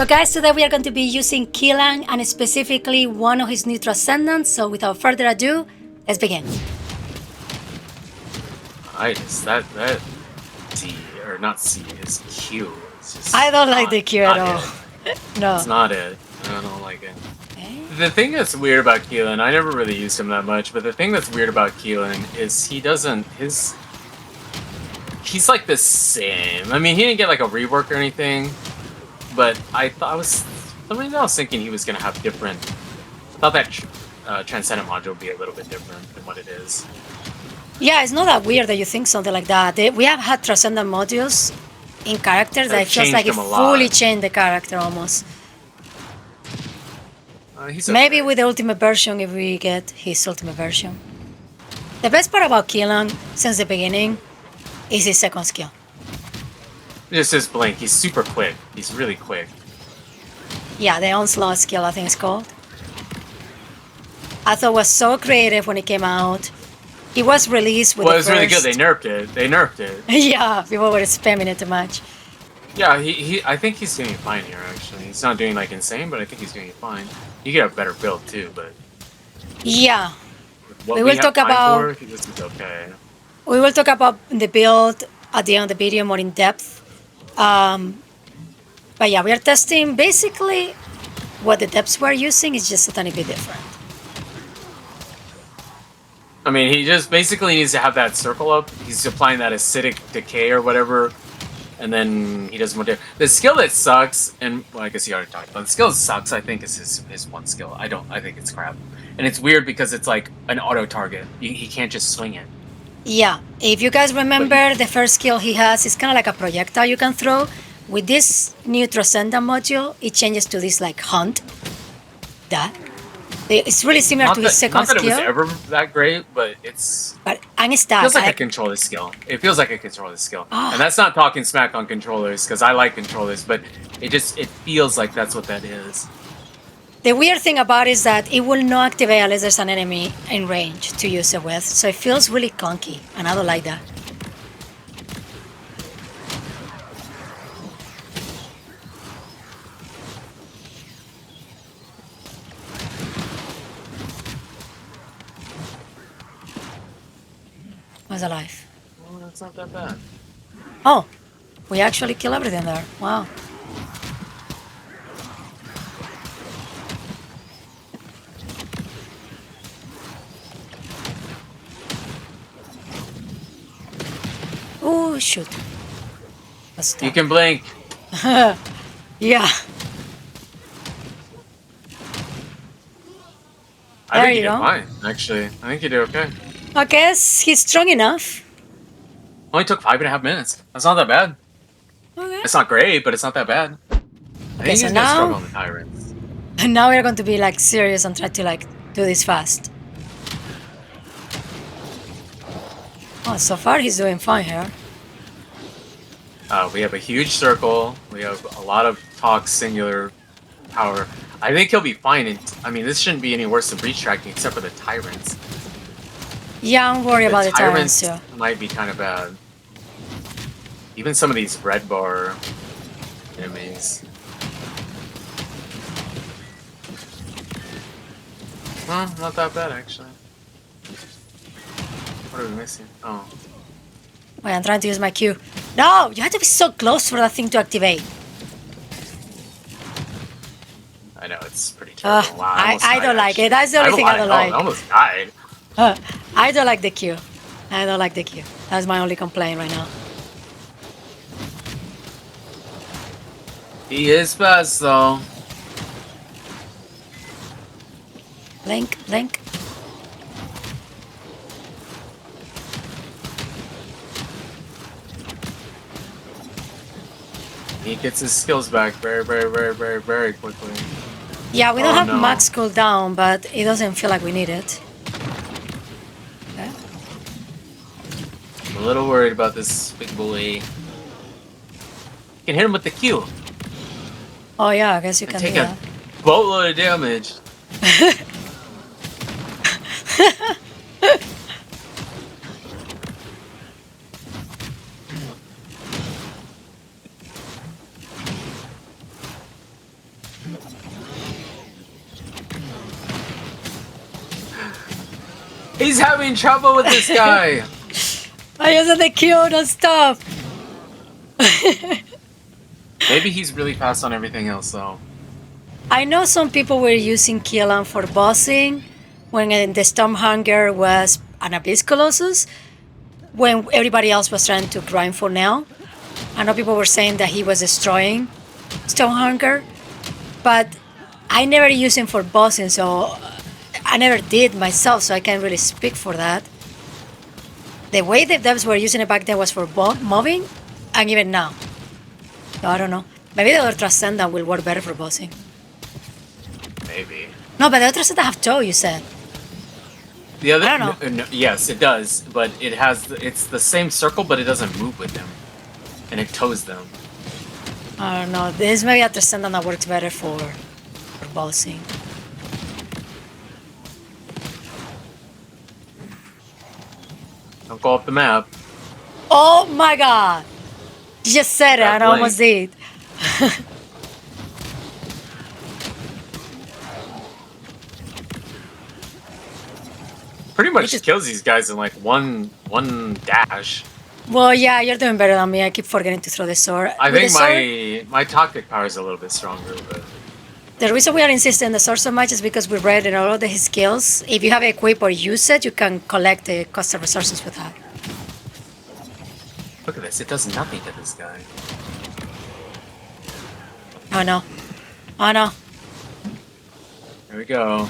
So guys, today we are going to be using Keelan and specifically one of his new Transcendants. So without further ado, let's begin. That C, or not C, is Q. It's just I don't like the Q at all. No. It's not it. I don't like it. Okay. The thing that's weird about Keelan, I never really used him that much, but the thing that's weird about Keelan is he's like the same. I mean, he didn't get like a rework or anything, but I was thinking he was gonna have different. I thought that Transcendent module would be a little bit different than what it is. Yeah, it's not that weird that you think something like that. We have had Transcendent Modules in characters that it feels like it fully changed the character almost. Maybe with the ultimate version, if we get his ultimate version. The best part about Keelan since the beginning is his second skill. Just his blink. He's super quick. He's really quick. Yeah, the onslaught skill, I think it's called. I thought it was so creative when it came out. It was released with it was really good. They nerfed it. Yeah, people were spamming it too much. Yeah, I think he's doing fine here, actually. He's not doing, like, insane, but I think he's doing fine. You get a better build, too, but... Yeah. We will talk about... This is okay. We will talk about the build at the end of the video more in depth. But yeah, we are testing basically what the depths we're using is just a tiny bit different. I mean, he just basically needs to have that circle up. He's applying that acidic decay or whatever, and then he does more damage. The skill that sucks, and well, I guess he already talked about it. The skill that sucks, I think, is his one skill. I think it's crap. And it's weird because it's like an auto target. He can't just swing it. Yeah, if you guys remember, the first skill he has is kind of like a projectile you can throw. With this new Transcendent module, it changes to this like hunt. It's really similar to his second skill. Not that it was ever that great, but it's... And it's that. It feels like a controller skill. It feels like a controller skill. Oh. And that's not talking smack on controllers, because I like controllers, but it feels like that's what that is. The weird thing about it is that it will not activate unless there's an enemy in range to use it with. So it feels really clunky, and I don't like that. Was alive. Well, that's not that bad. Oh, we actually kill everything there. Wow. Oh, shoot. You can blink. Yeah. I think you did fine, actually. I think you did okay. I guess he's strong enough. Only took 5.5 minutes. That's not that bad. Okay. It's not great, but it's not that bad. I think so he's now, gonna struggle on the tyrants. And now we're going to be like serious and try to like do this fast. Oh, so far he's doing fine here. We have a huge circle. We have a lot of talk singular power. I think he'll be fine. I mean, this shouldn't be any worse than breach tracking except for the tyrants. Yeah, I'm worried about the tyrants too. Might be kind of bad. Even some of these red bar enemies. Well, not that bad actually. What are we missing? Oh. Wait, I'm trying to use my Q. No, you have to be so close for that thing to activate. I know, it's pretty terrible. Wow, I don't like it. That's the only thing I don't like. I almost died. I don't like the Q. I don't like the Q. That's my only complaint right now. He is fast though. Blink, blink. He gets his skills back very, very, very, very, very quickly. Yeah, we don't have max cooldown, but it doesn't feel like we need it. Okay. I'm a little worried about this big boy. You can hit him with the Q. Oh yeah, I guess you can do that. Take a boatload of damage. He's having trouble with this guy. I used the Q and stuff. Maybe he's really fast on everything else, though. I know some people were using Keelan for bossing when the Stormhanger was an Abyss Colossus, when everybody else was trying to grind for now. I know people were saying that he was destroying Stormhanger, but I never used him for bossing, so I never did myself, so I can't really speak for that. The way the devs were using it back then was for mobbing, and even now. So I don't know. Maybe the other Transcendant will work better for bossing. Maybe. No, but the other Transcendant have toe, you said. The other, I don't know. No, yes, it does, but it's the same circle, but it doesn't move with them, and it toes them. I don't know. This may be a Descendant that works better for bossing. Don't go off the map. Oh my god! You just said it and I almost did. Pretty much kills these guys in like one dash. Well, yeah, you're doing better than me. I keep forgetting to throw the sword. I With think my tactic power is a little bit stronger, but the reason we are insisting on the sword so much is because we read in all of his skills. If you have it equipped or use it, you can collect the custom resources with that. look at this. It does nothing to this guy. Oh no. Oh no. There we go.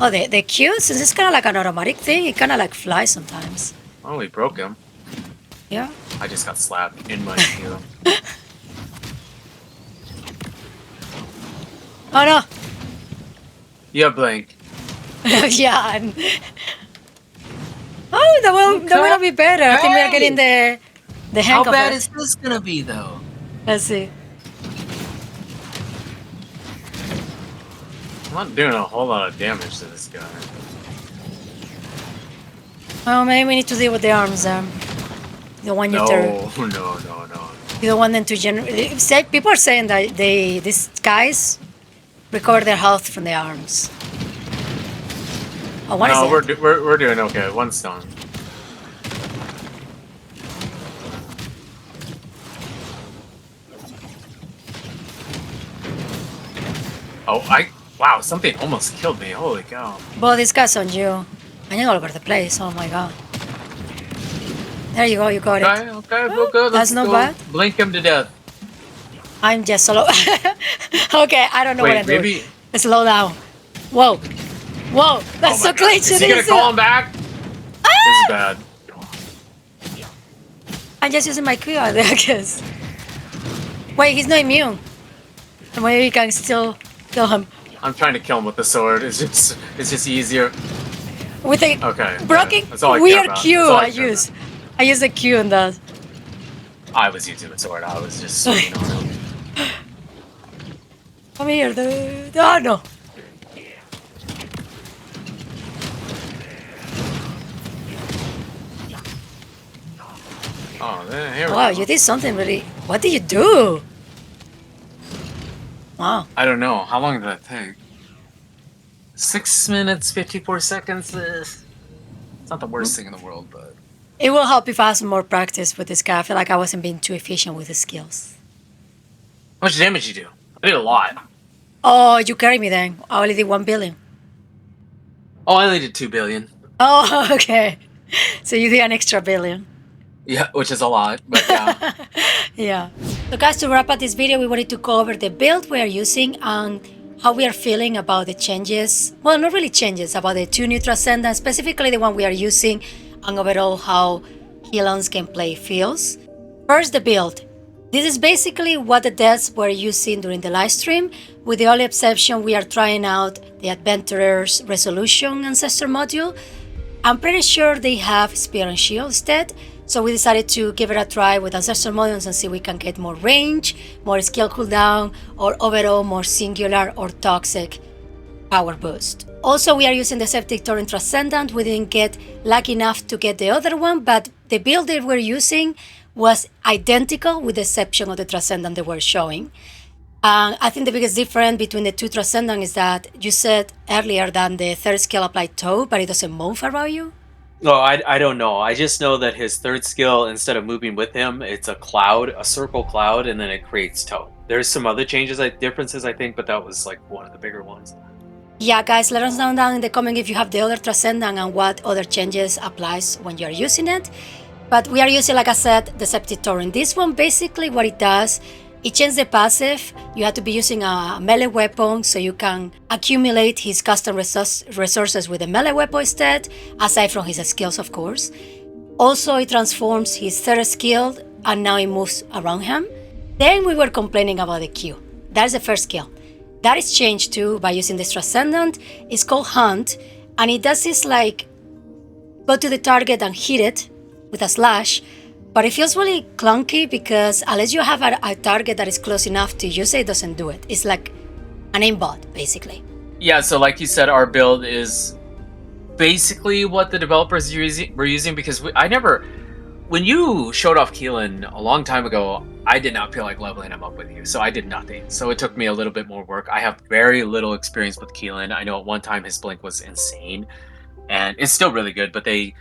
Oh, the Q, since it's kind of like an automatic thing, it kind of like flies sometimes. Oh, we broke him. Yeah. I just got slapped in my heel. Oh no. Yeah, Blank. Yeah. Oh, that will be better. I think we are getting the hang of it. How bad is this gonna be, though? Let's see. I'm not doing a whole lot of damage to this guy. Oh, maybe we need to deal with the arms. The one you turn. No. You don't want them to generate. People are saying that these guys recover their health from the arms. Oh, No, we're doing okay. One's done. Oh, wow, something almost killed me. Holy cow. Well, this guy's on you. And you're all over the place. Oh my god. There you go, you got it. Okay, good. That's not bad. Blink him to death. I'm just solo. Okay, I don't know what I'm doing. Slow down. Whoa. Whoa, that's so close. Is he gonna call him back? This is bad. I'm just using my Q, I guess. Wait, he's not immune. Maybe we can still kill him. I'm trying to kill him with the sword. It's just easier. With a broken weird Q I use. I use a Q on that. I was using the sword. I was just swinging on him. Come here, dude. Oh no. Oh, here we Wow, go. you did something really. What did you do? Wow. I don't know. How long did that take? 6 minutes, 54 seconds. It's not the worst thing in the world, but... It will help if I have some more practice with this guy. I feel like I wasn't being too efficient with the skills. How much damage you do? I did a lot. Oh, you carry me then. I only did 1 billion. Oh, I only did 2 billion. Oh, okay. So you did an extra billion. Yeah, which is a lot, but yeah. Yeah. So guys, to wrap up this video, we wanted to go over the build we are using and how we are feeling about the changes. Well, not really changes, about the 2 new Transcendants, specifically the one we are using, and overall how Keelan's gameplay feels. First, the build. This is basically what the devs were using during the live stream, with the only exception we are trying out the Adventurer's Resolution Ancestor module. I'm pretty sure they have Spear and Shield instead, so we decided to give it a try with Ancestor modules and see if we can get more range, more skill cooldown, or overall more singular or toxic power boost. Also, we are using the Septic Torrent Transcendant. We didn't get lucky enough to get the other one, but the build that we're using was identical with the exception of the Transcendant they were showing. I think the biggest difference between the two Transcendent is that you said earlier that the third skill applied toe, but it doesn't move around you. No, I don't know. I just know that his third skill, instead of moving with him, it's a cloud, a circle cloud, and then it creates toe. There's some other differences, I think, but that was like one of the bigger ones. Yeah, guys, let us know down in the comment if you have the other Transcendent and what other changes applies when you're using it. But we are using, like I said, the Septic Torrent. This one, basically what it does, it changes the passive. You have to be using a melee weapon so you can accumulate his custom resources with a melee weapon instead, aside from his skills, of course. Also, it transforms his third skill and now it moves around him. Then we were complaining about the Q. That's the first skill. That is changed too by using this Transcendent. It's called Hunt, and it does this like go to the target and hit it with a slash, but it feels really clunky because unless you have a target that is close enough to use it, it doesn't do it. It's like an aimbot, basically. Yeah, so like you said, our build is basically what the developers were using because when you showed off Keelan a long time ago, I did not feel like leveling him up with you, so I did nothing. So it took me a little bit more work. I have very little experience with Keelan. I know at one time his blink was insane, and it's still really good, but they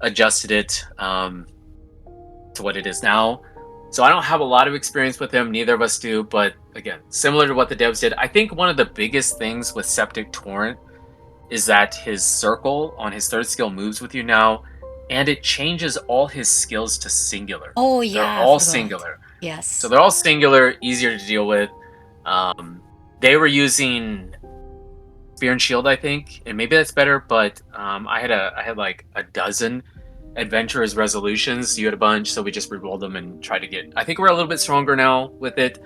adjusted it to what it is now. So I don't have a lot of experience with him, neither of us do, but again, similar to what the devs did, I think one of the biggest things with Septic Torrent is that his circle on his third skill moves with you now, and it changes all his skills to singular. Oh yeah, they're all singular. Yes. So they're all singular, easier to deal with. They were using Spear and Shield, I think, and maybe that's better. But I had like a dozen Adventurer's resolutions. You had a bunch, so we just rerolled them and tried to get. I think we're a little bit stronger now with it.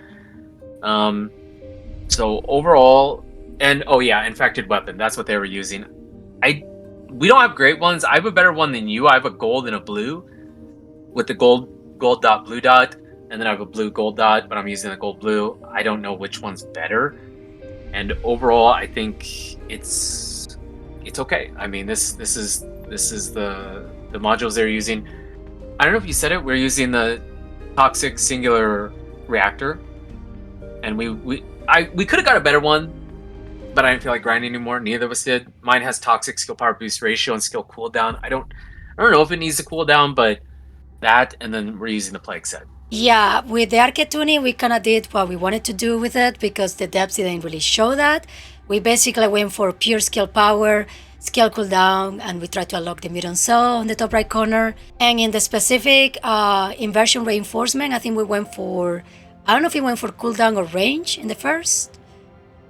So overall, and oh yeah, infected weapon. That's what they were using. We don't have great ones. I have a better one than you. I have a gold and a blue, with the gold dot blue dot, and then I have a blue gold dot, but I'm using the gold blue. I don't know which one's better. And overall, I think it's okay. I mean, this is the modules they're using. I don't know if you said it. We're using the toxic singular reactor, and we could have got a better one, but I didn't feel like grinding anymore. Neither of us did. Mine has toxic skill power boost ratio and skill cooldown. I don't know if it needs a cooldown, but that, and then we're using the plague set. Yeah, with the arcade tuning, we kind of did what we wanted to do with it because the depths didn't really show that. We basically went for pure skill power, skill cooldown, and we tried to unlock the mutant cell on the top right corner. And in the specific inversion reinforcement, I think we went for, I don't know if we went for cooldown or range in the first.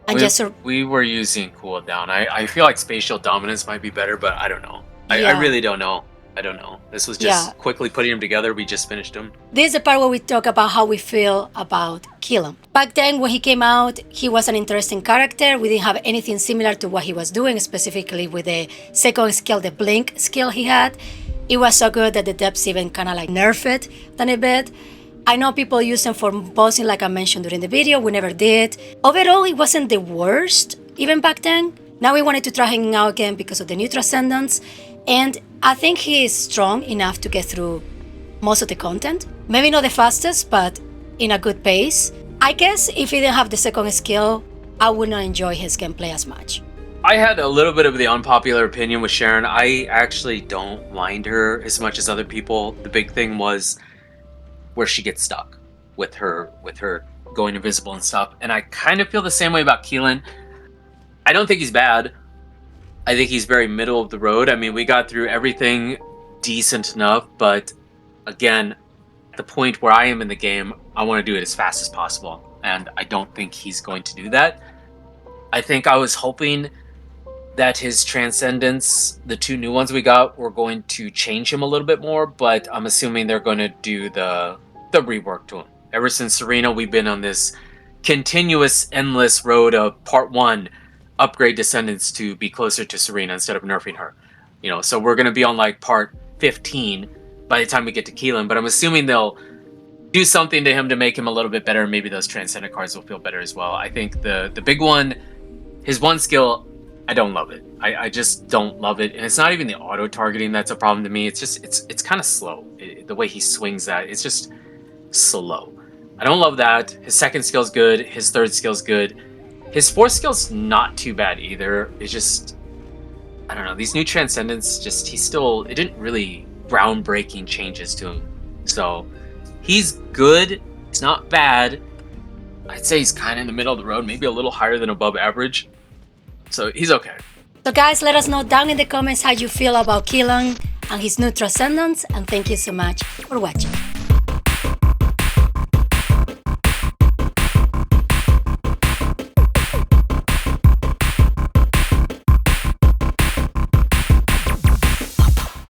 And we were using cooldown. I feel like spatial dominance might be better, but I don't know. Yeah. I really don't know. I don't know. This was just quickly putting them together. We just finished them. This is the part where we talk about how we feel about Keelan. Back then, when he came out, he was an interesting character. We didn't have anything similar to what he was doing, specifically with the second skill, the blink skill he had. It was so good that the devs even kind of like nerfed it a bit. I know people use them for bossing, like I mentioned during the video. We never did. Overall, it wasn't the worst, even back then. Now we wanted to try hanging out again because of the new Transcendants. And I think he is strong enough to get through most of the content. Maybe not the fastest, but in a good pace. I guess if he didn't have the second skill, I would not enjoy his gameplay as much. I had a little bit of the unpopular opinion with Sharen. I actually don't mind her as much as other people. The big thing was where she gets stuck with her going invisible and stuff. And I kind of feel the same way about Keelan. I don't think he's bad. I think he's very middle of the road. I mean, we got through everything decent enough, but again, at the point where I am in the game, I want to do it as fast as possible, and I don't think he's going to do that. I think I was hoping that his Transcendents, the two new ones we got, were going to change him a little bit more, but I'm assuming they're going to do the rework to him. Ever since Serena, we've been on this continuous, endless road of part 1, upgrade Descendants to be closer to Serena instead of nerfing her. So we're going to be on like part 15 by the time we get to Keelan, but I'm assuming they'll do something to him to make him a little bit better. Maybe those Transcendent cards will feel better as well. I think the big one, his one skill, I don't love it. I just don't love it. And it's not even the auto targeting that's a problem to me. It's just, it's kind of slow. The way he swings that, it's just slow. I don't love that. His second skill's good. His third skill's good. His fourth skill's not too bad either. It's just, I don't know. These new Transcendents, it didn't really groundbreaking changes to him. So he's good. It's not bad. I'd say he's kind of in the middle of the road, maybe a little higher than above average. So he's okay. So guys, let us know down in the comments how you feel about Keelan and his new Transcendants, and thank you so much for watching.